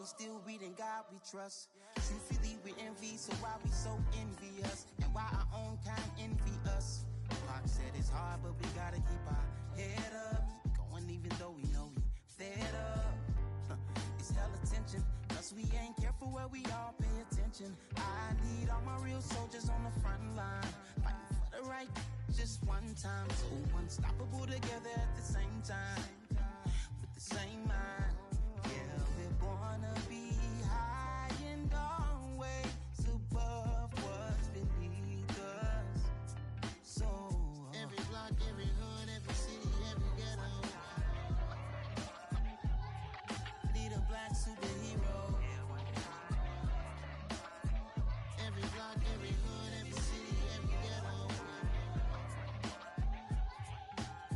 still reading God we trust. Truthfully, we envy, so why we so envious? And why our own kind envy us? Pac said it's hard, but we gotta keep our head up. Keep going even though we know we fed up. It's hella tension, cause we ain't careful where we all pay attention. I need all my real soldiers on the front line, fighting for the right just one time. So unstoppable together at the same time, with the same mind. Yeah, we're gonna be high and always above what's beneath us. So every block, every hood, every city, every ghetto need a black superhero. Every block, every hood, every city, every ghetto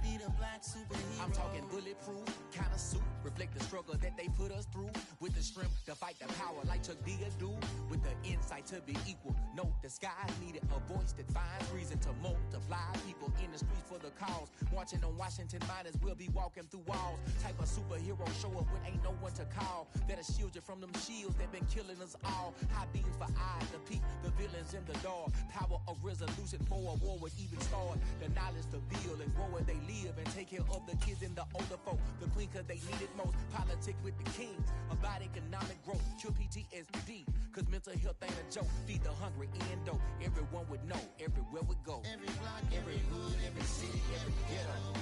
need a black superhero. I'm talking bulletproof kind of suit, reflect the struggle that they put us through. With the strength to fight the power like Chuck D do. With the insight to be equal. Note the skies needed a voice that finds reason to multiply people in the streets for the cause. Marching on Washington miners will be walking through walls. Type of superhero show up when ain't no one to call. That'll shield you from them shields that been killing us all. High beams for eyes to peek the villains in the dark. Power of resolution for a war would even start. The knowledge to build and grow where they live and take care of the kids and the older folk. The queen cause they need it most. Politics with the kings about economic growth. Cure PTSD cause mental health ain't a joke. Feed the hungry and dope. Everyone would know everywhere we go. Every block, every hood, every city, every ghetto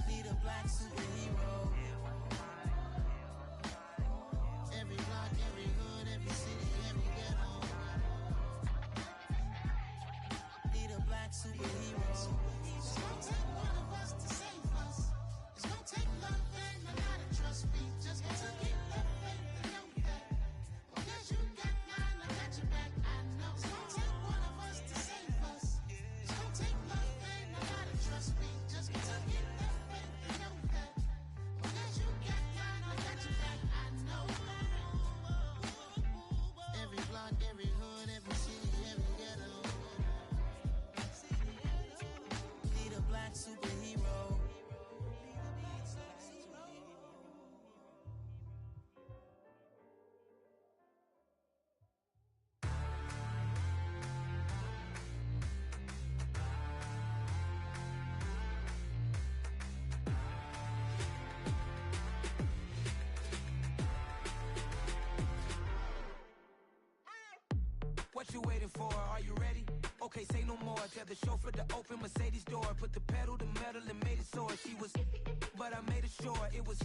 need a black superhero. Every block, every hood, every city, every ghetto need a black superhero. It's gonna take one of us to save us. It's gonna take love and a lot of trust. We just got to keep the faith and know that. Because you got mine, I got your back, I know. It's gonna take one of us to save us. It's gonna take love and a lot of trust. We just got to keep the faith and know that. Because you got mine, I got your back, I know. Every block, every hood, every city, every ghetto Need a black superhero. What you waiting for? Are you ready? Okay, say no more. Tell the chauffeur to open Mercedes door. Put the pedal to metal and made it soar. She was, but I made it sure it was.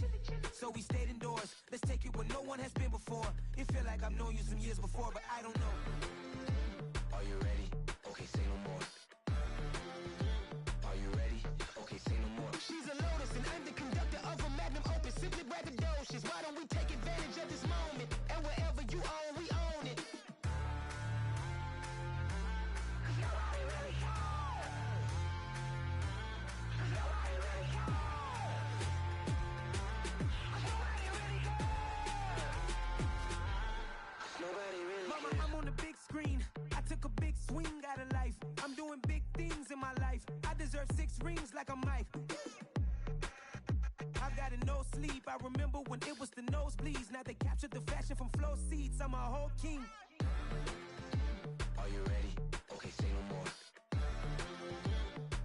So we stayed indoors. Let's take it where no one has been before. It feel like I've known you some years before, but I don't know. Are you ready? Okay, say no more. Are you ready? Okay, say no more. She's a Lotus and I'm the conductor of a magnum opus. Simply braggadocious. Why don't we take advantage of this moment? And wherever you own, we own it. Screen. I took a big swing out of life. I'm doing big things in my life. I deserve 6 rings like I'm Mike. I've got no sleep. I remember when it was the nosebleeds. Now they captured the fashion from flow seats. I'm a whole king. Are you ready? Okay, say no more.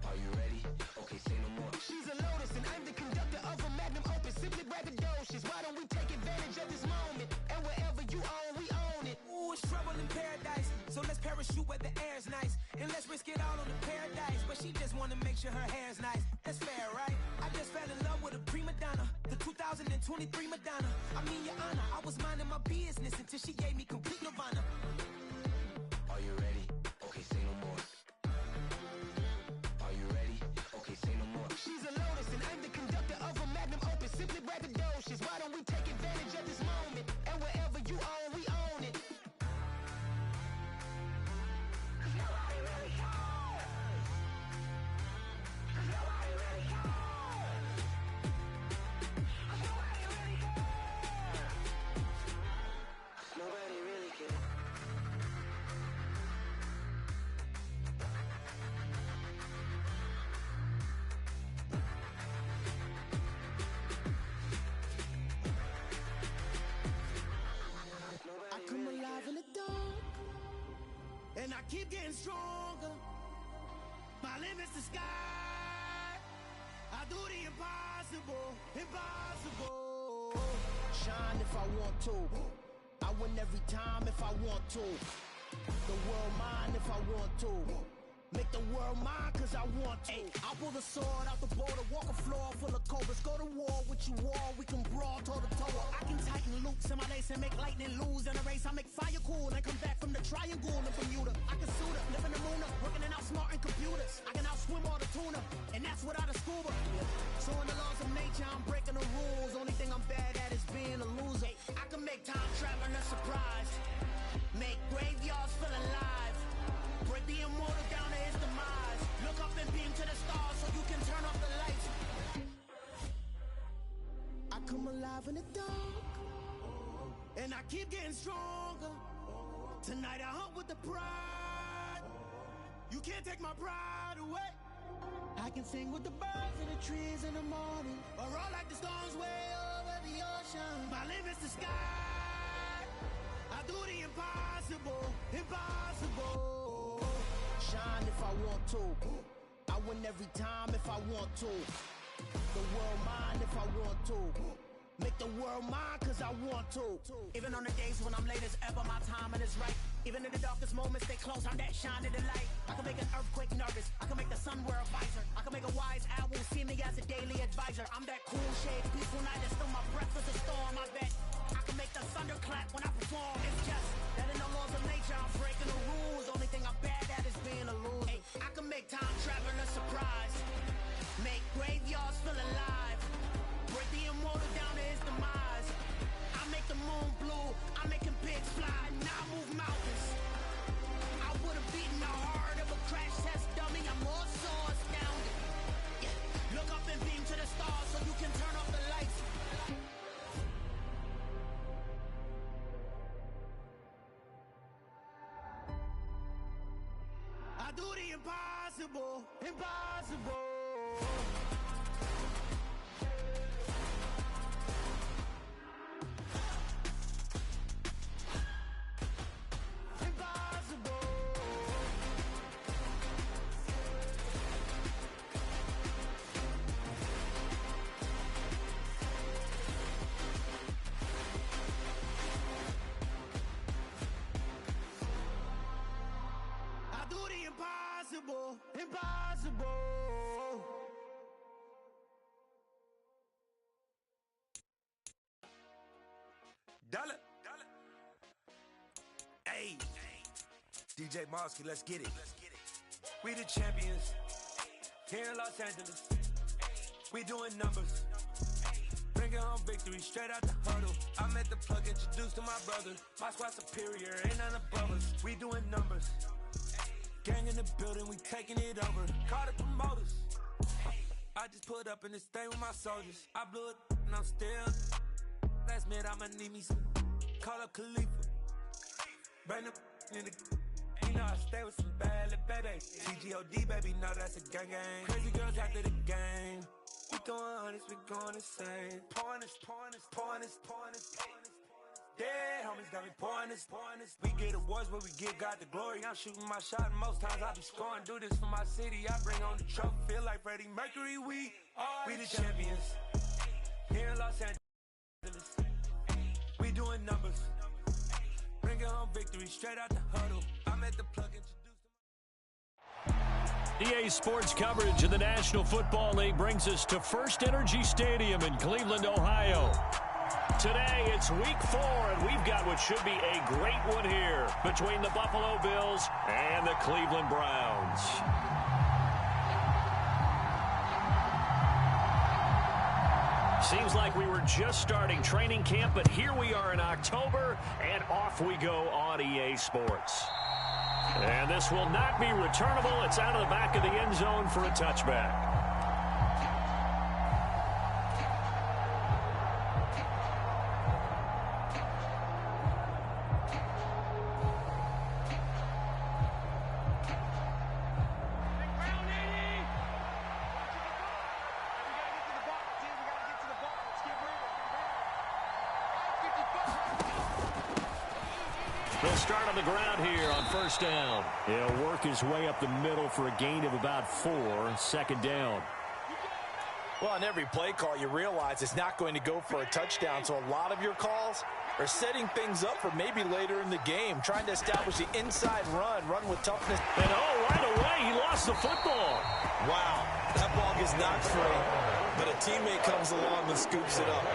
Are you ready? Okay, say no more. She's a Lotus and I'm the conductor of a magnum opus. Simply braggadocious. Why don't we take advantage of this moment? And wherever you own, we own it. Ooh, it's trouble in paradise. So let's parachute where the air's nice. And let's risk it all on the paradise. But she just wanna make sure her hair's nice. That's fair, right? I just fell in love with a prima donna. The 2023 Madonna. I mean, your honor, I was minding my business until she gave me complete nirvana. Are you ready? Okay, say no more. Are you ready? Okay, say no more. She's a Lotus and I'm the conductor of a magnum opus. Simply braggadocious. Why don't we take advantage of this moment? And wherever you own, we own it. Nobody really cares. Nobody really cares. Nobody really cares. Nobody really cares. keep getting stronger. My limit's the sky. I do the impossible, impossible. Shine if I want to. I win every time if I want to. The world mine if I want to. Make the world mine cause I want to. I'll pull the sword out the border, walk a floor full of cobras. Go to war with you all, we can brawl toe to toe. I can tighten loops in my lace and make lightning lose in a race. I make fire cool and come back from the triangle in Bermuda. I can suit up, live in the moon up, working and outsmarting computers. I can outswim all the tuna, and that's without a scuba. So in the laws of nature, I'm breaking the rules. Only thing I'm bad at is being a loser. I can make time traveling a surprise. Make graveyards feel alive. Break the immortal down to his demise. Look up and beam to the stars so you can turn off the lights. I come alive in the dark, and I keep getting stronger. Tonight I hunt with the pride. You can't take my pride away. I can sing with the birds and the trees in the morning, or roll like the storms way over the ocean. My limit's the sky. I do the impossible, impossible. Shine if I want to. I win every time if I want to. The world mine if I want to. Make the world mine cause I want to. Even on the days when I'm late as ever, my timing is right. Even in the darkest moments, stay close, I'm that shining the light. I can make an earthquake nervous, I can make the sun wear a visor. I can make a wise owl see me as a daily advisor. I'm that cool shade, peaceful night, and still my breath is a storm, I bet. I can make the thunder clap when I perform. It's just that in the laws of nature, I'm breaking the rules. Only thing I'm bad at is being a loser. Hey, I can make time traveling a surprise. Make graveyards feel alive. Break the immortal down to his demise. I make the moon blue, I'm making pigs fly. Now I move mountains. I would've beaten the heart of a crash test dummy. I'm more so astounded. Yeah. Look up and beam to the stars so you can turn off the lights. I do the impossible, impossible. Impossible, impossible. Dollar. Hey, DJ Mosky, let's get it. We the champions here in Los Angeles. We doing numbers. Bringing home victory straight out the huddle. I met the plug, introduced to my brother. My squad superior, ain't none above us. We doing numbers. Gang in the building, we taking it over. Call the promoters. I just put up in this thing with my soldiers. I blew it and I'm still. Last minute I'ma need me some. Call up Khalifa. Bring them in the. You know I stay with some bad little baby. TGOD baby, no that's a gang gang. Crazy girls after the game. We going honest, we going insane. Pouring this. Dead homies got me pouring this. We get awards, but we give God the glory. I'm shooting my shot, and most times I be scoring. Do this for my city, I bring on the trophy. Feel like Freddie Mercury, we the champions. Here in Los Angeles, we doing numbers. Bringing home victory straight out the huddle. I'm at the plug, EA Sports coverage of the National Football League brings us to First Energy Stadium in Cleveland, Ohio. Today, it's week 4, and we've got what should be a great one here between the Buffalo Bills and the Cleveland Browns. Seems like we were just starting training camp, but here we are in October, and off we go on EA Sports. And this will not be returnable. It's out of the back of the end zone for a touchback. The start on the ground here on first down. He'll work his way up the middle for a gain of about 4, second down. Well, on every play call, you realize it's not going to go for a touchdown, so a lot of your calls are setting things up for maybe later in the game, trying to establish the inside run with toughness. And right away, he lost the football. Wow, that ball gets knocked free, but a teammate comes along and scoops it up.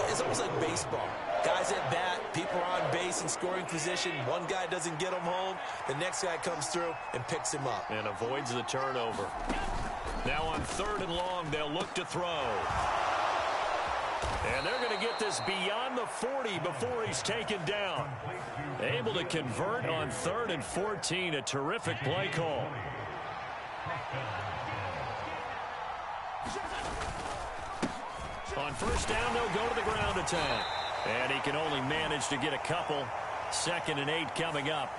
It's almost like baseball. Guys at bat, people are on base in scoring position. One guy doesn't get him home. The next guy comes through and picks him up. And avoids the turnover. Now on 3rd and long, they'll look to throw. And they're going to get this beyond the 40 before he's taken down. Able to convert on 3rd and 14. A terrific play call. On first down, they'll go to the ground attack. And he can only manage to get a couple. 2nd and 8 coming up.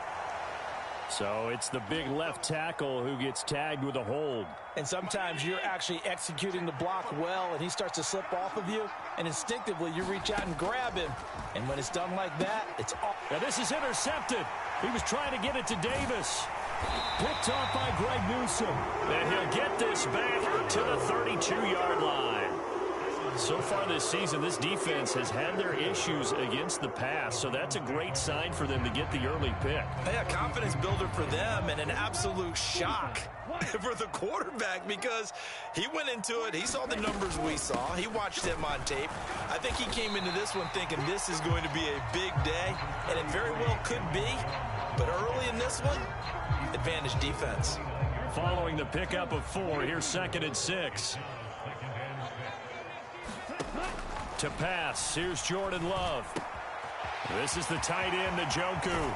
So it's the big left tackle who gets tagged with a hold. And sometimes you're actually executing the block well, and he starts to slip off of you, and instinctively you reach out and grab him. And when it's done like that, it's off. Now this is intercepted. He was trying to get it to Davis. Picked off by Greg Newsome. And he'll get this back to the 32-yard line. So far this season, this defense has had their issues against the pass, so that's a great sign for them to get the early pick. Yeah, confidence builder for them and an absolute shock for the quarterback because he went into it. He saw the numbers we saw. He watched them on tape. I think he came into this one thinking this is going to be a big day, and it very well could be. But early in this one, advantage defense. Following the pickup of 4, here's 2nd and 6. To pass, here's Jordan Love. This is the tight end, Njoku.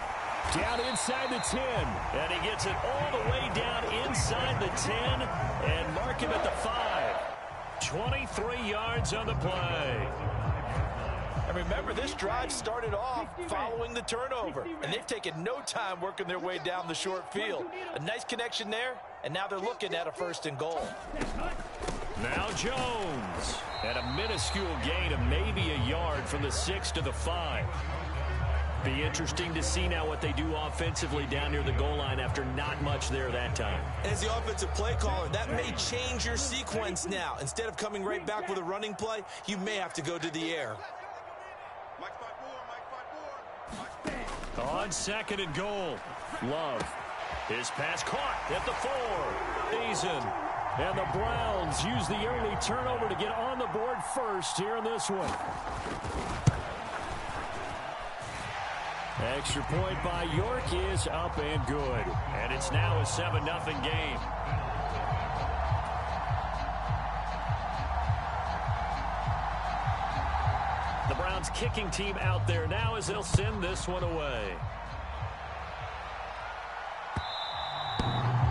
Down inside the 10. And he gets it all the way down inside the 10 and mark him at the 5. 23 yards on the play. And remember, this drive started off following the turnover. And they've taken no time working their way down the short field. A nice connection there, and now they're looking at a 1st and goal. Now Jones. At a minuscule gain of maybe a yard from the 6 to the 5. Be interesting to see now what they do offensively down near the goal line after not much there that time. As the offensive play caller, that may change your sequence now. Instead of coming right back with a running play, you may have to go to the air. On 2nd and goal, Love. His pass caught at the 4. Season. And the Browns use the early turnover to get on the board first here in this one. Extra point by York is up and good. And it's now a 7-0 game. The Browns kicking team out there now as they'll send this one away.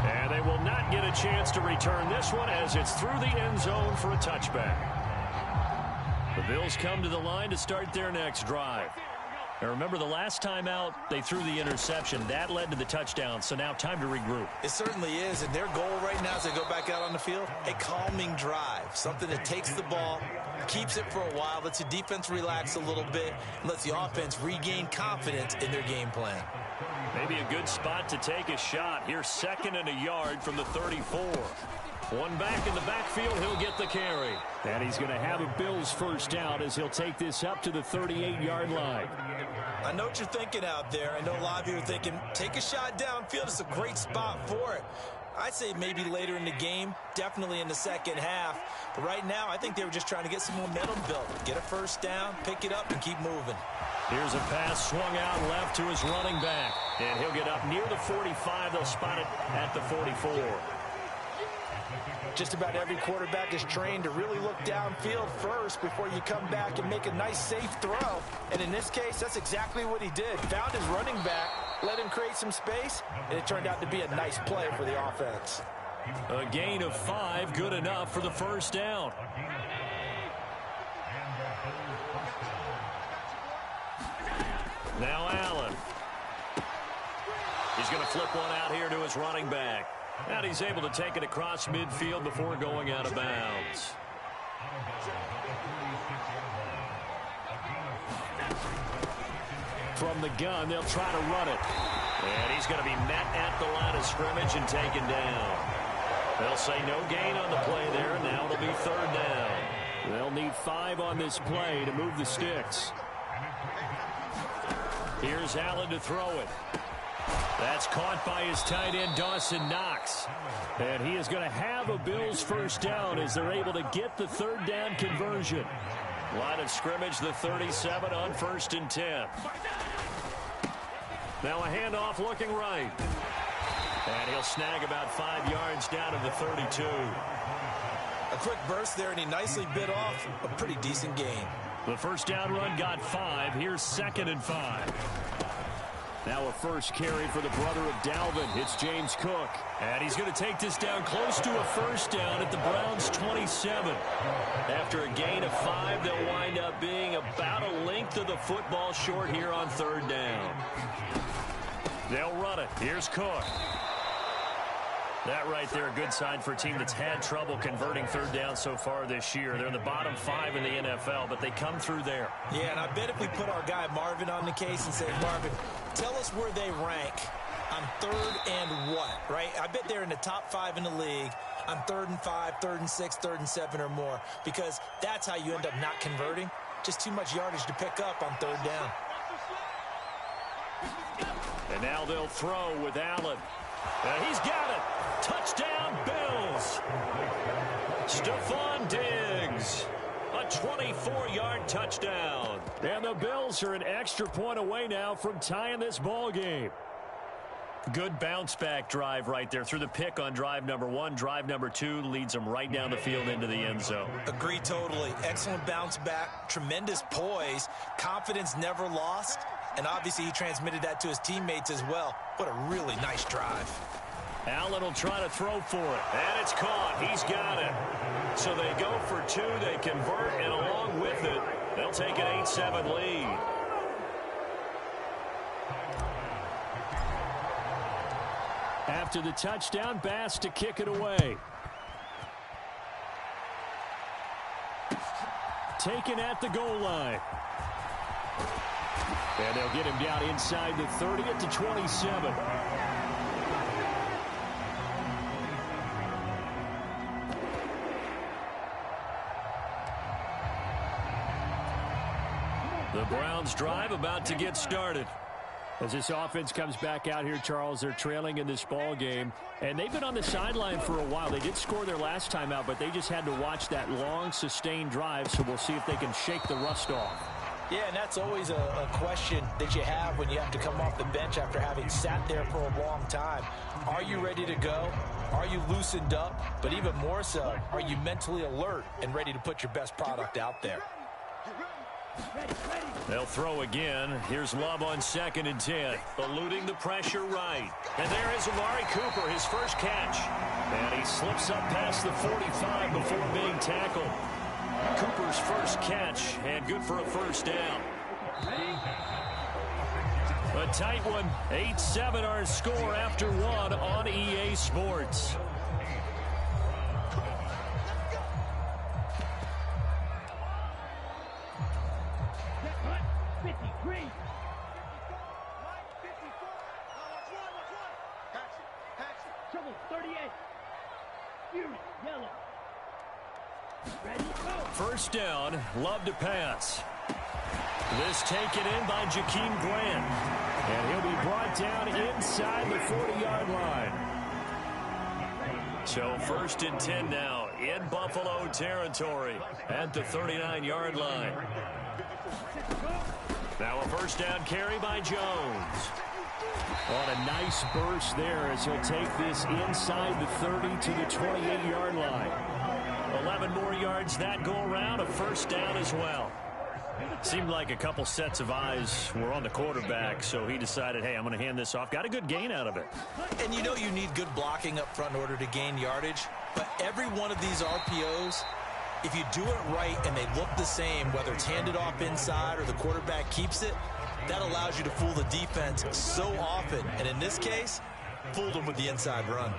And they will not get a chance to return this one as it's through the end zone for a touchback. The Bills come to the line to start their next drive. And remember, the last time out, they threw the interception. That led to the touchdown, so now time to regroup. It certainly is, and their goal right now as they go back out on the field, a calming drive, something that takes the ball, keeps it for a while, lets the defense relax a little bit, and lets the offense regain confidence in their game plan. Maybe a good spot to take a shot. Here's 2nd and a yard from the 34. One back in the backfield, he'll get the carry. And he's going to have a Bills first down as he'll take this up to the 38-yard line. I know what you're thinking out there. I know a lot of you are thinking, take a shot downfield. It's a great spot for it. I'd say maybe later in the game, definitely in the second half. But right now, I think they were just trying to get some momentum built. Get a first down, pick it up, and keep moving. Here's a pass swung out left to his running back. And he'll get up near the 45. They'll spot it at the 44. Just about every quarterback is trained to really look downfield first before you come back and make a nice, safe throw. And in this case, that's exactly what he did. Found his running back, let him create some space, and it turned out to be a nice play for the offense. A gain of 5, good enough for the first down. Now Allen. He's going to flip one out here to his running back. And he's able to take it across midfield before going out of bounds. from the gun. They'll try to run it. And he's going to be met at the line of scrimmage and taken down. They'll say no gain on the play there, and now it'll be third down. They'll need 5 on this play to move the sticks. Here's Allen to throw it. That's caught by his tight end, Dawson Knox. And he is going to have a Bills first down as they're able to get the third down conversion. Line of scrimmage, the 37 on 1st and 10. Now a handoff looking right. And he'll snag about 5 yards down to the 32. A quick burst there, and he nicely bit off a pretty decent gain. The first down run got 5. Here's 2nd and 5. Now a first carry for the brother of Dalvin. It's James Cook. And he's going to take this down close to a first down at the Browns' 27. After a gain of 5, they'll wind up being about a length of the football short here on third down. They'll run it. Here's Cook. That right there, a good sign for a team that's had trouble converting third down so far this year. They're in the bottom 5 in the NFL, but they come through there. Yeah, and I bet if we put our guy Marvin on the case and say, Marvin, tell us where they rank on 3rd and what, right? I bet they're in the top 5 in the league on 3rd and 5, 3rd and 6, 3rd and 7 or more, because that's how you end up not converting. Just too much yardage to pick up on 3rd down. And now they'll throw with Allen. He's got it. Touchdown, Bills. Stephon Diggs. A 24-yard touchdown. And the Bills are an extra point away now from tying this ball game. Good bounce-back drive right there through the pick on drive number 1. Drive number 2 leads them right down the field into the end zone. Agree totally. Excellent bounce-back. Tremendous poise. Confidence never lost. And obviously he transmitted that to his teammates as well. What a really nice drive. Allen will try to throw for it. And it's caught. He's got it. So they go for 2. They convert, and along with it, they'll take an 8-7 lead. After the touchdown, Bass to kick it away. Taken at the goal line. And they'll get him down inside the 30 at the 27. The Browns drive about to get started. As this offense comes back out here, Charles, they're trailing in this ball game. And they've been on the sideline for a while. They did score their last time out, but they just had to watch that long, sustained drive. So we'll see if they can shake the rust off. Yeah, and that's always a question that you have when you have to come off the bench after having sat there for a long time. Are you ready to go? Are you loosened up? But even more so, are you mentally alert and ready to put your best product out there? They'll throw again. Here's Love on 2nd and 10. Eluding the pressure right. And there is Amari Cooper, his first catch. And he slips up past the 45 before being tackled. Cooper's first catch, and good for a first down. A tight one. 8-7 our score after 1 on EA Sports. First down, Love to pass. This taken in by Jakeem Grant. And he'll be brought down inside the 40-yard line. So 1st and 10 now in Buffalo territory at the 39-yard line. Now a first down carry by Jones. On a nice burst there as he'll take this inside the 30 to the 28-yard line. 11 more yards that go around, a first down as well. Seemed like a couple sets of eyes were on the quarterback, so he decided, hey, I'm going to hand this off. Got a good gain out of it. And you know you need good blocking up front in order to gain yardage, but every one of these RPOs, if you do it right and they look the same, whether it's handed off inside or the quarterback keeps it, that allows you to fool the defense so often. And in this case, fooled them with the inside run.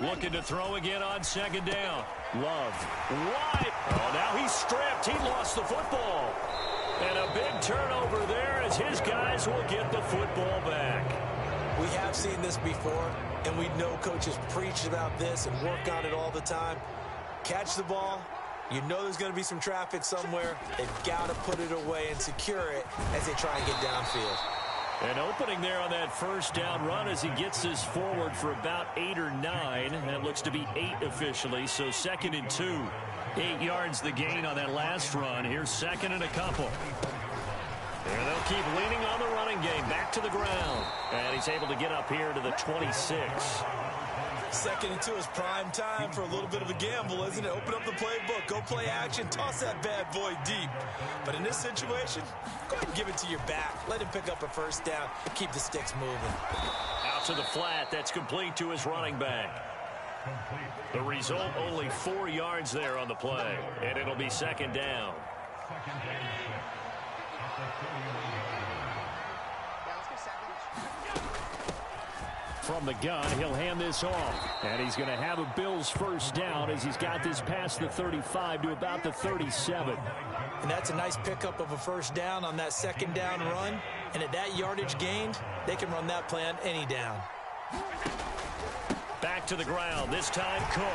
Looking to throw again on second down. Love. Wide. Oh, now he's stripped. He lost the football. And a big turnover there as his guys will get the football back. We have seen this before, and we know coaches preach about this and work on it all the time. Catch the ball. You know there's going to be some traffic somewhere. They've got to put it away and secure it as they try and get downfield. An opening there on that first down run as he gets this forward for about 8 or 9. That looks to be 8 officially, so 2nd and 2. 8 yards the gain on that last run. Here's 2nd and a couple. And they'll keep leaning on the running game. Back to the ground. And he's able to get up here to the 26. 2nd and 2 is prime time for a little bit of a gamble, isn't it? Open up the playbook, go play action, toss that bad boy deep. But in this situation, go ahead and give it to your back. Let him pick up a first down. Keep the sticks moving. Out to the flat. That's complete to his running back. The result, only 4 yards there on the play. And it'll be 2nd down. From the gun, he'll hand this off. And he's going to have a Bills first down as he's got this past the 35 to about the 37. And that's a nice pickup of a first down on that 2nd down run. And at that yardage gained, they can run that play on any down. Back to the ground, this time Cook.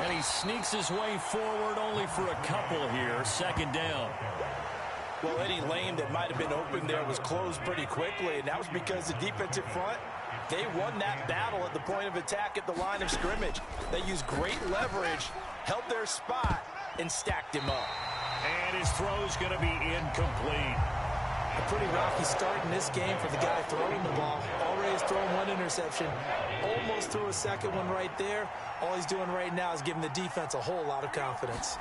And he sneaks his way forward only for a couple here. 2nd down. Well, any lane that might have been open there was closed pretty quickly, and that was because the defensive front, they won that battle at the point of attack at the line of scrimmage. They used great leverage, held their spot, and stacked him up. And his throw's going to be incomplete. A pretty rocky start in this game for the guy throwing the ball. Already has thrown 1 interception. Almost threw a second one right there. All he's doing right now is giving the defense a whole lot of confidence.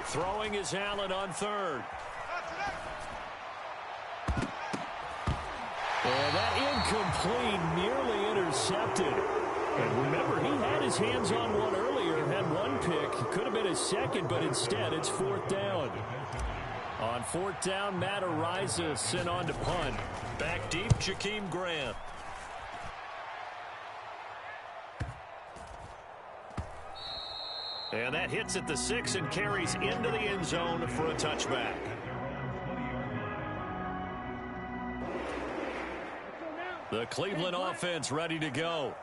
Throwing is Allen on 3rd. And that incomplete, nearly intercepted. And remember, he had his hands on one earlier, had 1 pick. Could have been a second, but instead it's 4th down. On 4th down, Matt Ariza sent on to punt. Back deep, Jakeem Grant. And that hits at the 6 and carries into the end zone for a touchback. The Cleveland offense ready to go.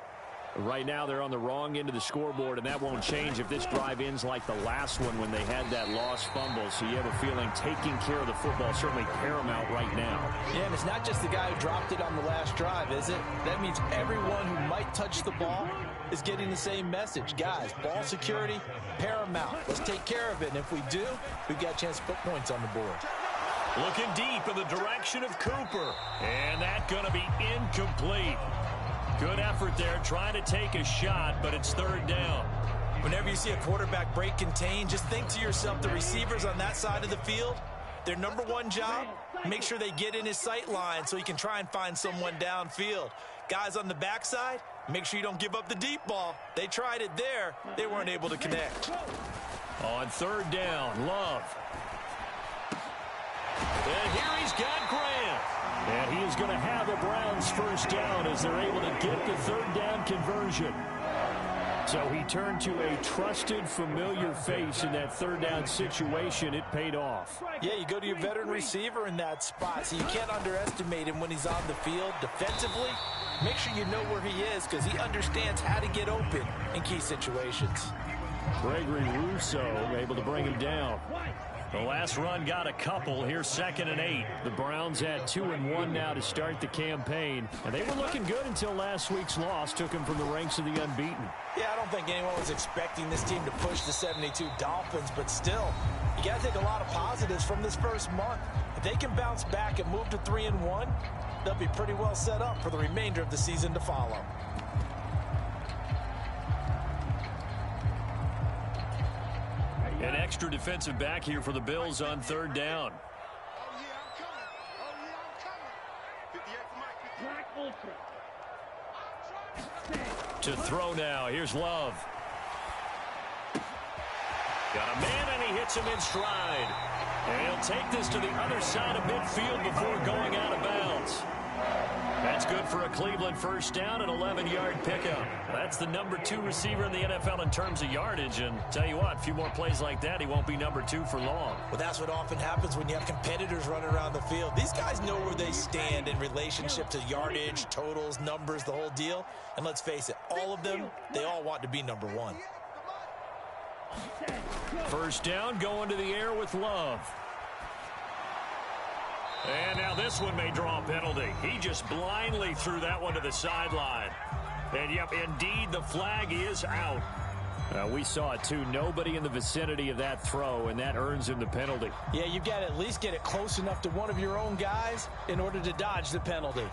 Right now they're on the wrong end of the scoreboard, and that won't change if this drive ends like the last one when they had that lost fumble. So you have a feeling taking care of the football is certainly paramount right now. Yeah, and it's not just the guy who dropped it on the last drive, is it? That means everyone who might touch the ball is getting the same message. Guys, ball security, paramount. Let's take care of it, and if we do, we've got a chance to put points on the board. Looking deep in the direction of Cooper. And that's going to be incomplete. Good effort there, trying to take a shot, but it's 3rd down. Whenever you see a quarterback break contain, just think to yourself, the receivers on that side of the field, their number 1 job, make sure they get in his sight line so he can try and find someone downfield. Guys on the backside, make sure you don't give up the deep ball. They tried it there. They weren't able to connect. On 3rd down, Love. And here he's got Grant. And he is going to have the Browns first down as they're able to get the 3rd down conversion. So he turned to a trusted, familiar face in that 3rd down situation. It paid off. Yeah, you go to your veteran receiver in that spot, so you can't underestimate him when he's on the field. Defensively, make sure you know where he is because he understands how to get open in key situations. Gregory Rousseau able to bring him down. The last run got a couple. Here's 2nd and 8. The Browns at 2-1 now to start the campaign. And they were looking good until last week's loss took them from the ranks of the unbeaten. Yeah, I don't think anyone was expecting this team to push the 72 Dolphins, but still, you got to take a lot of positives from this first month. If they can bounce back and move to 3-1, they'll be pretty well set up for the remainder of the season to follow. An extra defensive back here for the Bills on 3rd down. To throw now. Here's Love. Got a man, and he hits him in stride. And he'll take this to the other side of midfield before going out of bounds. That That's good for a Cleveland first down, an 11-yard pickup. That's the number 2 receiver in the NFL in terms of yardage. And tell you what, a few more plays like that, he won't be number 2 for long. Well, that's what often happens when you have competitors running around the field. These guys know where they stand in relationship to yardage, totals, numbers, the whole deal. And let's face it, all of them, they all want to be number 1. First down, going to the air with Love. And now this one may draw a penalty. He just blindly threw that one to the sideline. And, yep, indeed, the flag is out. We saw it, too. Nobody in the vicinity of that throw, and that earns him the penalty. Yeah, you've got to at least get it close enough to one of your own guys in order to dodge the penalty.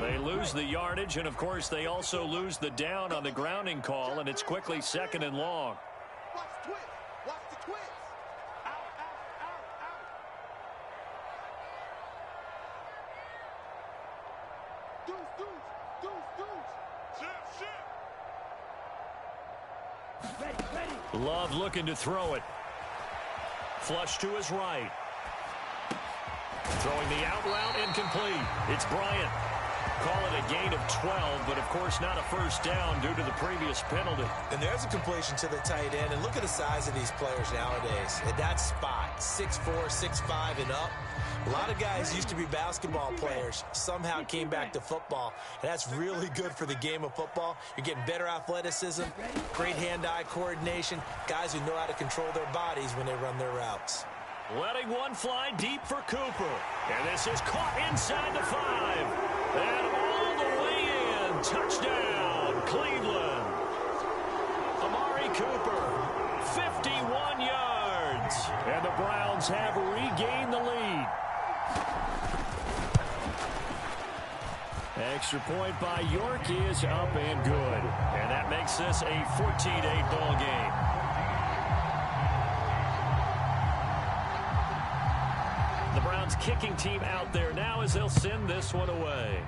They lose the yardage, and, of course, they also lose the down on the grounding call, and it's quickly 2nd and long. Love looking to throw it. Flush to his right. Throwing the out route, incomplete. It's Bryant. Call it a gain of 12, but of course not a first down due to the previous penalty. And there's a completion to the tight end. And look at the size of these players nowadays. At that spot, 6'4", 6'5", and up. A lot of guys used to be basketball players, somehow came back to football. And that's really good for the game of football. You're getting better athleticism, great hand-eye coordination, guys who know how to control their bodies when they run their routes. Letting one fly deep for Cooper. And this is caught inside the 5. And all the way in. Touchdown, Cleveland. Amari Cooper, 51 yards. And the Browns have regained the lead. Extra point by York is up and good. And that makes this a 14-8 ball game. The Browns kicking team out there now as they'll send this one away.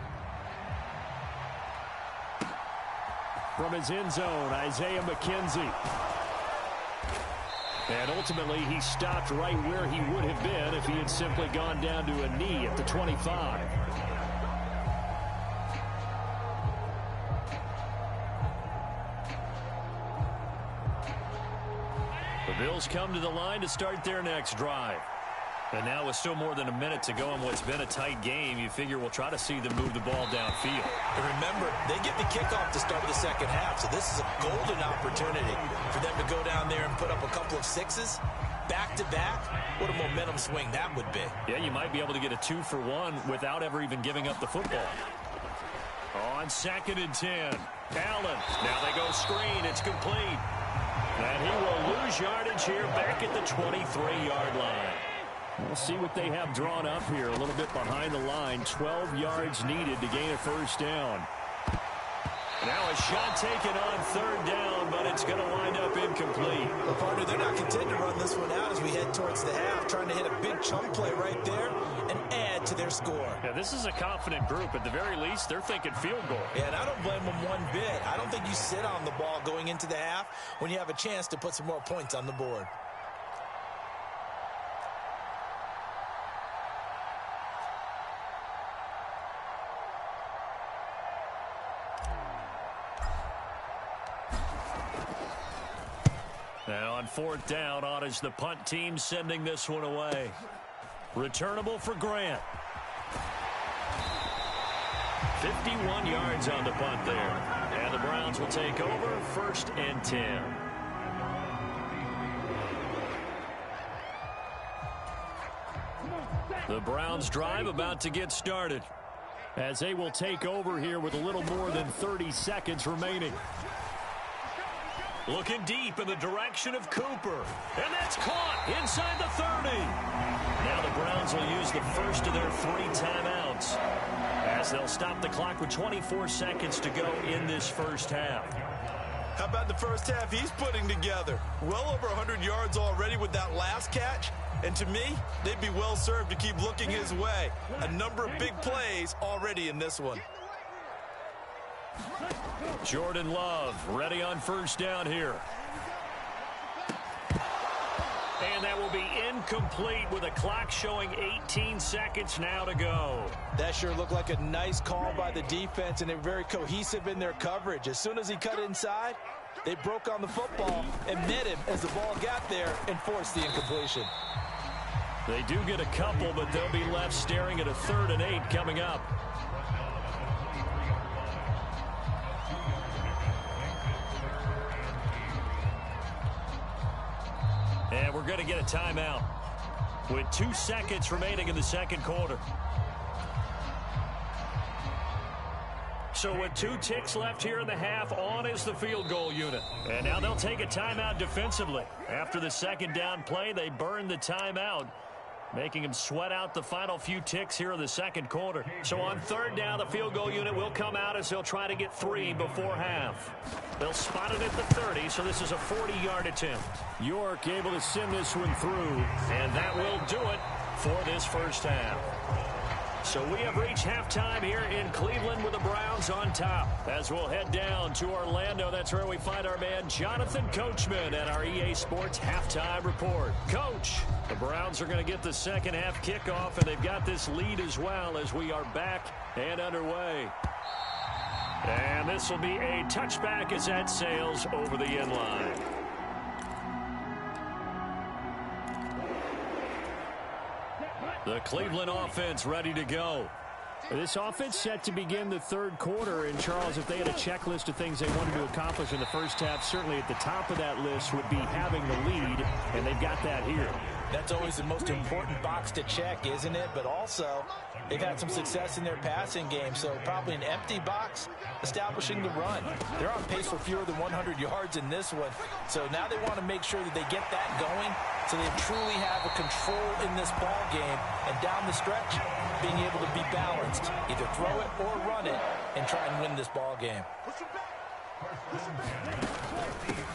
From his end zone, Isaiah McKenzie. And ultimately, he stopped right where he would have been if he had simply gone down to a knee at the 25. The Bills come to the line to start their next drive. And now with still more than a minute to go in what's been a tight game, you figure we'll try to see them move the ball downfield. And remember, they get the kickoff to start the second half, so this is a golden opportunity for them to go down there and put up a couple of sixes back-to-back. What a momentum swing that would be. Yeah, you might be able to get a 2-for-1 without ever even giving up the football. On 2nd and 10, Allen. Now they go screen. It's complete. And he will lose yardage here back at the 23-yard line. We'll see what they have drawn up here. A little bit behind the line. 12 yards needed to gain a first down. Now a shot taken on 3rd down, but it's going to wind up incomplete. Well, partner, they're not content to run this one out as we head towards the half, trying to hit a big chunk play right there and add to their score. Yeah, this is a confident group. At the very least, they're thinking field goal. Yeah, and I don't blame them one bit. I don't think you sit on the ball going into the half when you have a chance to put some more points on the board. Now on 4th down, on is the punt team sending this one away. Returnable for Grant. 51 yards on the punt there. And the Browns will take over 1st and 10. The Browns drive about to get started as they will take over here with a little more than 30 seconds remaining. Looking deep in the direction of Cooper. And that's caught inside the 30. Now the Browns will use the first of their 3 timeouts as they'll stop the clock with 24 seconds to go in this first half. How about the first half he's putting together? Well over 100 yards already with that last catch. And to me, they'd be well served to keep looking his way. A number of big plays already in this one. Jordan Love ready on first down here. And that will be incomplete with a clock showing 18 seconds now to go. That sure looked like a nice call by the defense, and they were very cohesive in their coverage. As soon as he cut inside, they broke on the football and met him as the ball got there and forced the incompletion. They do get a couple, but they'll be left staring at a 3rd and 8 coming up. And we're going to get a timeout with 2 seconds remaining in the second quarter. So with 2 ticks left here in the half, on is the field goal unit. And now they'll take a timeout defensively. After the second down play, they burn the timeout, making them sweat out the final few ticks here in the second quarter. So on 3rd down, the field goal unit will come out as they'll try to get 3 before half. They'll spot it at the 30, so this is a 40-yard attempt. York able to send this one through, and that will do it for this first half. So we have reached halftime here in Cleveland with the Browns on top. As we'll head down to Orlando, that's where we find our man Jonathan Coachman at our EA Sports Halftime Report. Coach, the Browns are going to get the second half kickoff, and they've got this lead as well as we are back and underway. And this will be a touchback as that sails over the end line. The Cleveland offense ready to go. This offense set to begin the third quarter. And, Charles, if they had a checklist of things they wanted to accomplish in the first half, certainly at the top of that list would be having the lead, and they've got that here. That's always the most important box to check, isn't it? But also, they've had some success in their passing game, so probably an empty box establishing the run. They're on pace for fewer than 100 yards in this one, so now they want to make sure that they get that going so they truly have a control in this ball game, and down the stretch, being able to be balanced, either throw it or run it, and try and win this ball game.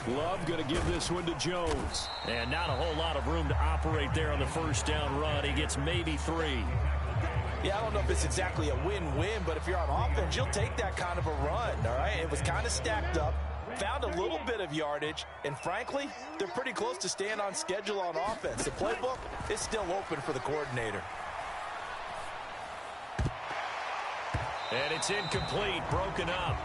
Love going to give this one to Jones. And not a whole lot of room to operate there on the first down run. He gets maybe 3. Yeah, I don't know if it's exactly a win-win, but if you're on offense, you'll take that kind of a run, all right? It was kind of stacked up, found a little bit of yardage, and frankly, they're pretty close to staying on schedule on offense. The playbook is still open for the coordinator. And it's incomplete, broken up.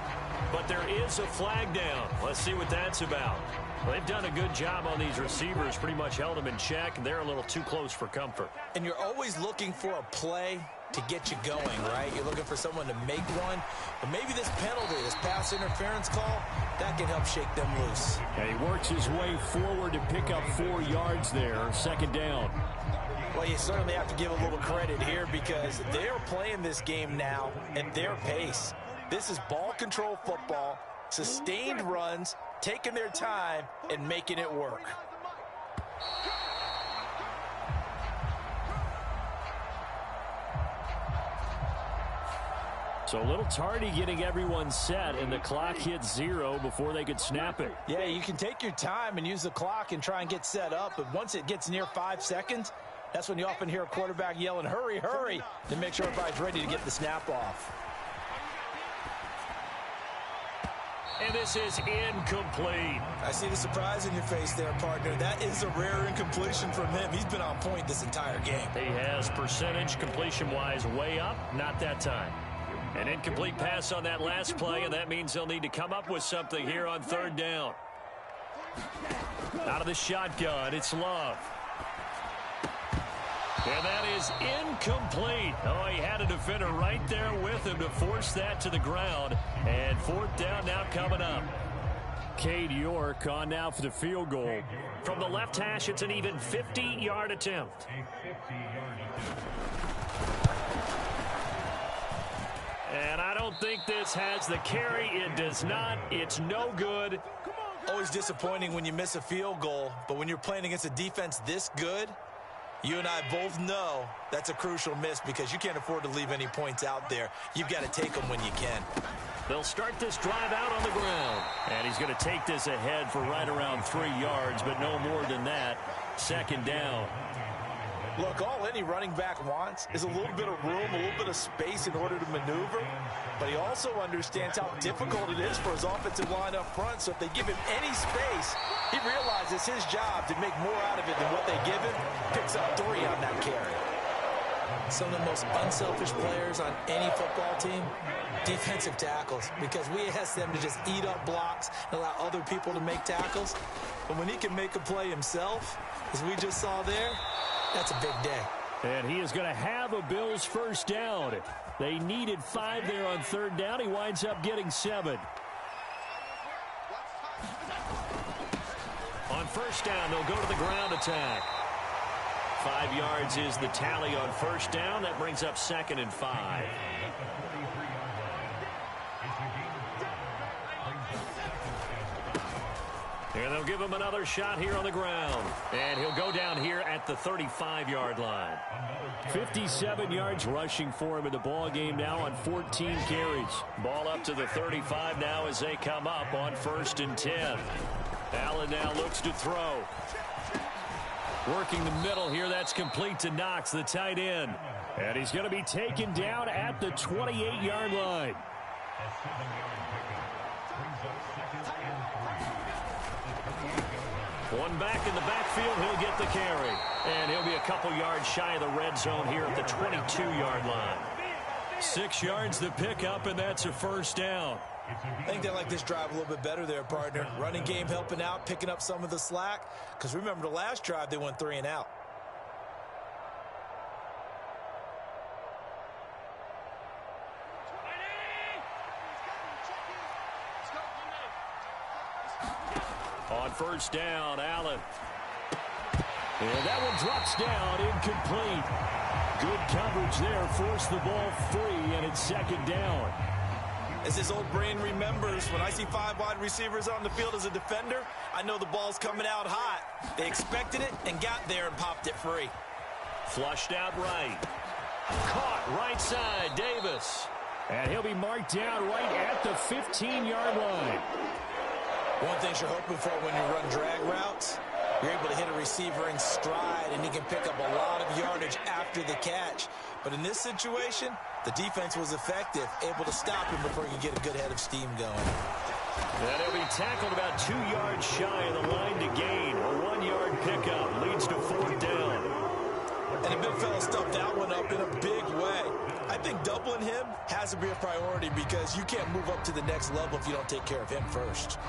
But there is a flag down. Let's see what that's about. Well, they've done a good job on these receivers, pretty much held them in check, and they're a little too close for comfort. And you're always looking for a play to get you going, right? You're looking for someone to make one. But maybe this penalty, this pass interference call, that can help shake them loose. And he works his way forward to pick up 4 yards there, second down. Well, you certainly have to give a little credit here because they're playing this game now at their pace. This is ball control football, sustained runs, taking their time, and making it work. So a little tardy getting everyone set, and the clock hits 0 before they could snap it. Yeah, you can take your time and use the clock and try and get set up, but once it gets near 5 seconds, that's when you often hear a quarterback yelling, hurry, hurry, to make sure everybody's ready to get the snap off. And this is incomplete. I see the surprise in your face there, partner. That is a rare incompletion from him. He's been on point this entire game. He has percentage completion-wise way up, not that time. An incomplete pass on that last play, and that means they'll need to come up with something here on 3rd down. Out of the shotgun, it's Love. And that is incomplete. Oh, he had a defender right there with him to force that to the ground. And 4th down now coming up. Cade York on now for the field goal. From the left hash, it's an even 50-yard attempt. And I don't think this has the carry. It does not. It's no good. Always disappointing when you miss a field goal, but when you're playing against a defense this good, you and I both know that's a crucial miss because you can't afford to leave any points out there. You've got to take them when you can. They'll start this drive out on the ground. And he's going to take this ahead for right around 3 yards, but no more than that. 2nd down. Look, all any running back wants is a little bit of room, a little bit of space in order to maneuver, but he also understands how difficult it is for his offensive line up front, so if they give him any space, he realizes his job to make more out of it than what they give him, picks up 3 on that carry. Some of the most unselfish players on any football team, defensive tackles, because we ask them to just eat up blocks and allow other people to make tackles, but when he can make a play himself, as we just saw there, that's a big day. And he is going to have a Bills first down. They needed 5 there on 3rd down. He winds up getting 7. On 1st down, they'll go to the ground attack. 5 yards is the tally on 1st down. That brings up 2nd and 5. And they'll give him another shot here on the ground. And he'll go down here at the 35-yard line. 57 yards rushing for him in the ball game now on 14 carries. Ball up to the 35 now as they come up on 1st and 10. Allen now looks to throw. Working the middle here. That's complete to Knox, the tight end. And he's going to be taken down at the 28-yard line. One back in the backfield, he'll get the carry. And he'll be a couple yards shy of the red zone here at the 22-yard line. 6 yards the pickup, and that's a 1st down. I think they like this drive a little bit better there, partner. Running game helping out, picking up some of the slack. Because remember, the last drive, they went 3 and out. On 1st down, Allen. And that one drops down, incomplete. Good coverage there, forced the ball free, and it's 2nd down. As his old brain remembers, when I see 5 wide receivers on the field as a defender, I know the ball's coming out hot. They expected it and got there and popped it free. Flushed out right. Caught right side, Davis. And he'll be marked down right at the 15-yard line. One thing you're hoping for when you run drag routes, you're able to hit a receiver in stride, and he can pick up a lot of yardage after the catch. But in this situation, the defense was effective, able to stop him before he could get a good head of steam going. And he'll be tackled about 2 yards shy of the line to gain. A 1-yard pickup leads to 4th down. And the big fella stuffed that one up in a big way. I think doubling him has to be a priority because you can't move up to the next level if you don't take care of him first.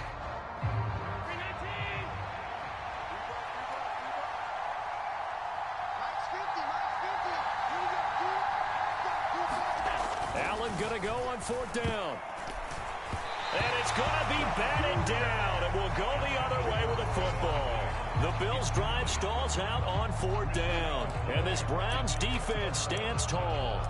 Allen gonna go on 4th down. And it's gonna be batted down. It will go the other way with the football. The Bills drive stalls out on 4th down. And this Browns defense stands tall.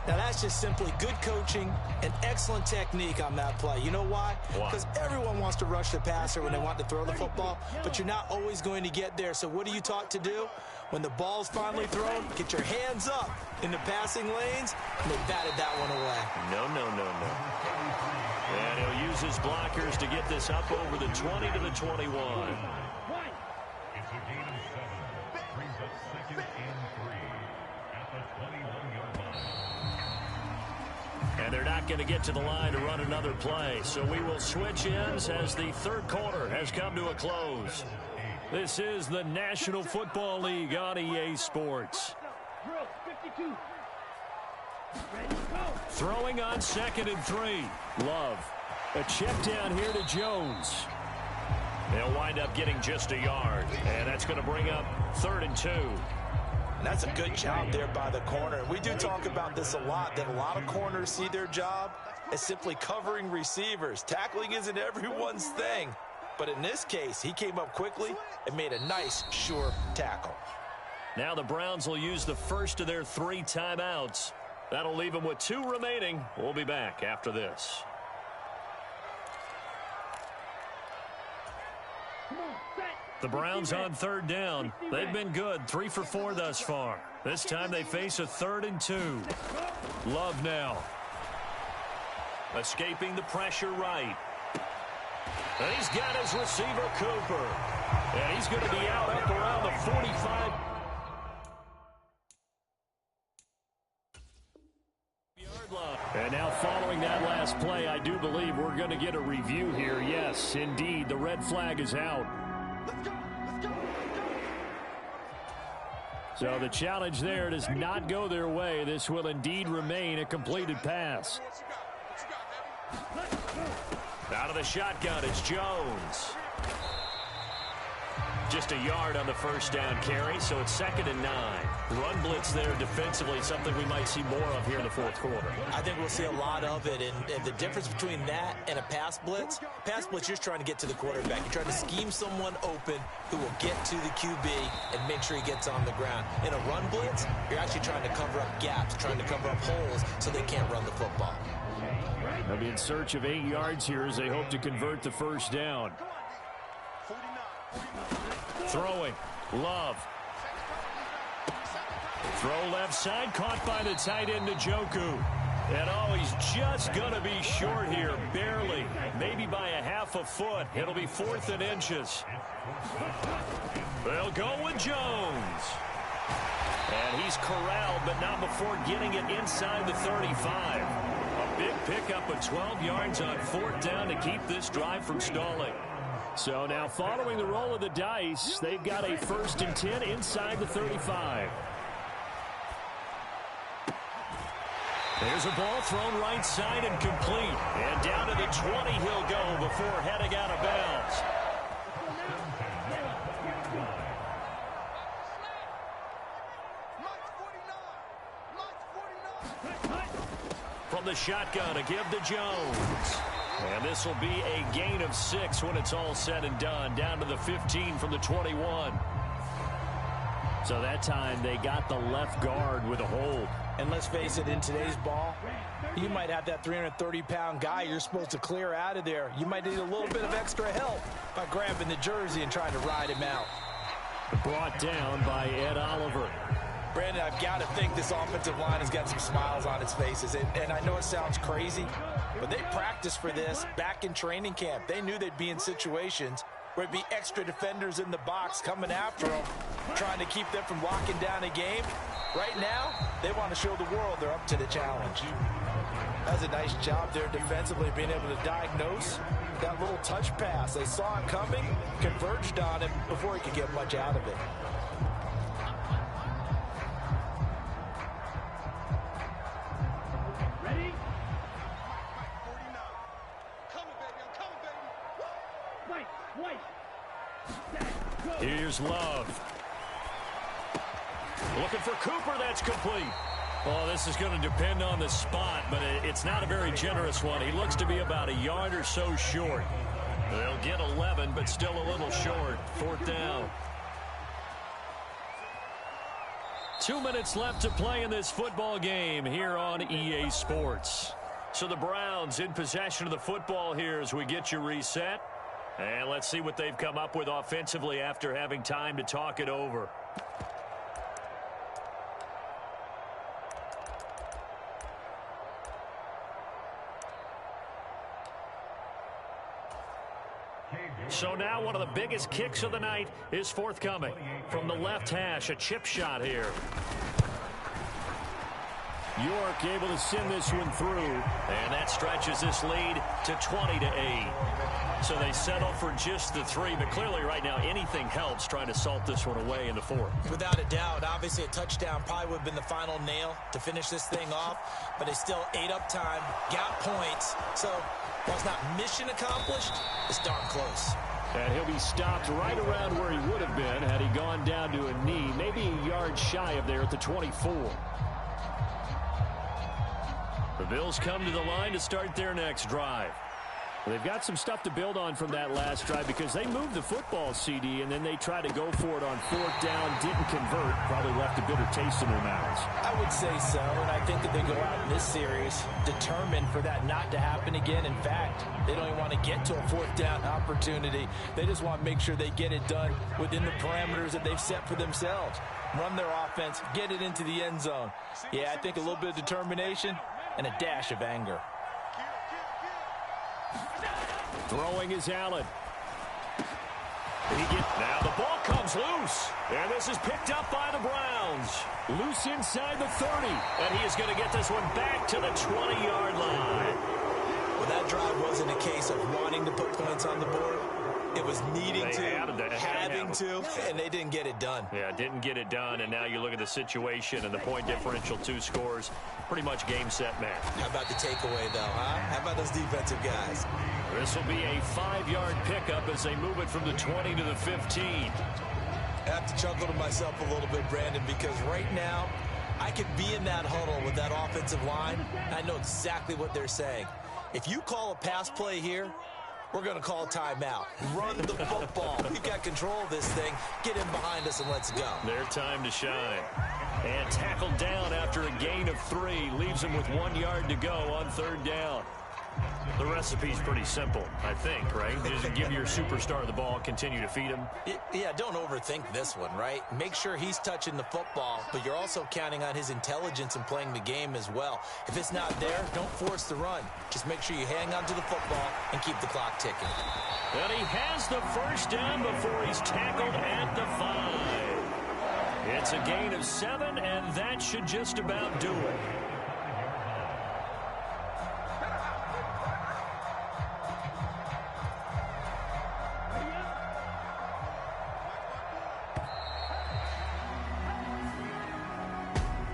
Now that's just simply good coaching and excellent technique on that play. You know why? Because everyone wants to rush the passer when they want to throw the football, but you're not always going to get there. So what are you taught to do? When the ball's finally thrown, get your hands up in the passing lanes, and they batted that one away. No. And he'll use his blockers to get this up over the 20 to the 21. It's a gain of 7. Brings up 2nd and 3 at the 21-yard line. And they're not going to get to the line to run another play. So we will switch ends as the 3rd quarter has come to a close. This is the National Football League on EA Sports. Throwing on 2nd and 3. Love. A check down here to Jones. They'll wind up getting just a yard. And that's going to bring up 3rd and 2. And that's a good job there by the corner. We do talk about this a lot, that a lot of corners see their job as simply covering receivers. Tackling isn't everyone's thing. But in this case, he came up quickly and made a nice, sure tackle. Now the Browns will use the first of their 3 timeouts. That'll leave them with 2 remaining. We'll be back after this. The Browns on 3rd down. They've been good, 3 for 4 thus far. This time they face a 3rd and 2. Love now. Escaping the pressure right. And he's got his receiver, Cooper. And he's going to be out up around the 45. following that last play, I do believe we're going to get a review here. Yes, indeed, the red flag is out. So the challenge there does not go their way. This will indeed remain a completed pass. Out of the shotgun, it's Jones. Just a yard on the first down carry, so it's 2nd and 9. Run blitz there defensively, something we might see more of here in the fourth quarter. I think we'll see a lot of it, and the difference between that and a pass blitz, you're just trying to get to the quarterback. You're trying to scheme someone open who will get to the QB and make sure he gets on the ground. In a run blitz, you're actually trying to cover up gaps, trying to cover up holes so they can't run the football. They'll be in search of 8 yards here as they hope to convert the first down. Throwing, Love. Throw left side, caught by the tight end, Njoku. And oh, he's just going to be short here, barely, maybe by a half a foot. It'll be 4th and inches. They'll go with Jones. And he's corralled, but not before getting it inside the 35. A big pickup of 12 yards on 4th down to keep this drive from stalling. So now following the roll of the dice, they've got a 1st and 10 inside the 35. There's a ball thrown right side and complete. And down to the 20 he'll go before heading out of bounds. From the shotgun, a give to Jones. And this will be a gain of 6 when it's all said and done. Down to the 15 from the 21. So that time they got the left guard with a hold. And let's face it, in today's ball, you might have that 330-pound guy you're supposed to clear out of there. You might need a little bit of extra help by grabbing the jersey and trying to ride him out. Brought down by Ed Oliver. Brandon, I've got to think this offensive line has got some smiles on its faces. And I know it sounds crazy, but they practiced for this back in training camp. They knew they'd be in situations where it'd be extra defenders in the box coming after them, trying to keep them from locking down a game. Right now, they want to show the world they're up to the challenge. That's a nice job there defensively, being able to diagnose that little touch pass. They saw it coming, converged on him before he could get much out of it. Here's Love. Looking for Cooper, that's complete. Oh, this is going to depend on the spot, but it's not a very generous one. He looks to be about a yard or so short. They'll get 11, but still a little short. 4th down. 2 minutes left to play in this football game here on EA Sports. So the Browns in possession of the football here as we get you reset. And let's see what they've come up with offensively after having time to talk it over. So now one of the biggest kicks of the night is forthcoming. From the left hash, a chip shot here. York able to send this one through. And that stretches this lead to 20-8. So they settle for just the 3, but clearly right now anything helps trying to salt this one away in the 4th. Without a doubt, obviously a touchdown probably would have been the final nail to finish this thing off, but they still ate up time, got points. So while it's not mission accomplished, it's darn close. And he'll be stopped right around where he would have been had he gone down to a knee, maybe a yard shy of there at the 24. The Bills come to the line to start their next drive. They've got some stuff to build on from that last drive because they moved the football, CD, and then they tried to go for it on 4th down, didn't convert, probably left a bitter taste in their mouths. I would say so, and I think that they go out in this series determined for that not to happen again. In fact, they don't even want to get to a 4th down opportunity. They just want to make sure they get it done within the parameters that they've set for themselves. Run their offense, get it into the end zone. Yeah, I think a little bit of determination and a dash of anger. Throwing is Allen. Now the ball comes loose, and this is picked up by the Browns. Loose inside the 30, and he is going to get this one back to the 20-yard line. Well, that drive wasn't a case of wanting to put points on the board. It was needing having to, and they didn't get it done. Yeah, didn't get it done, and now you look at the situation and the point differential, 2 scores, pretty much game, set, match. How about the takeaway, though, huh? How about those defensive guys? This will be a 5-yard pickup as they move it from the 20 to the 15. I have to chuckle to myself a little bit, Brandon, because right now I could be in that huddle with that offensive line. I know exactly what they're saying. If you call a pass play here, we're going to call timeout. Run the football. We've got control of this thing. Get in behind us and let's go. Their time to shine. And tackled down after a gain of 3. Leaves him with 1 yard to go on 3rd down. The recipe's pretty simple, I think, right? Just give your superstar the ball, continue to feed him. Yeah, don't overthink this one, right? Make sure he's touching the football, but you're also counting on his intelligence in playing the game as well. If it's not there, don't force the run. Just make sure you hang on to the football and keep the clock ticking. And he has the 1st down before he's tackled at the 5. It's a gain of 7, and that should just about do it.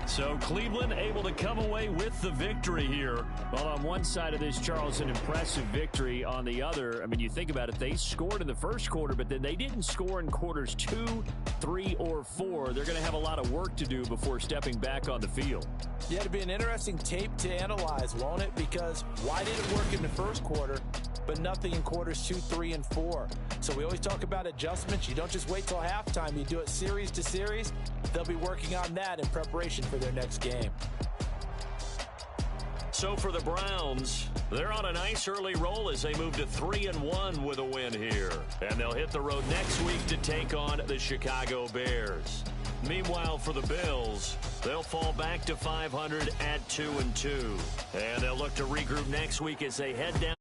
So Cleveland able to come away with the victory here. Well, on one side of this, Charles, an impressive victory. On the other, I mean, you think about it, they scored in the first quarter, but then they didn't score in quarters 2, 3, or 4. They're going to have a lot of work to do before stepping back on the field. Yeah, it'll be an interesting tape to analyze, won't it? Because why did it work in the first quarter, but nothing in quarters 2, 3, and 4? So we always talk about adjustments. You don't just wait till halftime. You do it series to series. They'll be working on that in preparation for their next game. So for the Browns, they're on a nice early roll as they move to 3-1 with a win here. And they'll hit the road next week to take on the Chicago Bears. Meanwhile, for the Bills, they'll fall back to 500 at 2-2. And they'll look to regroup next week as they head down.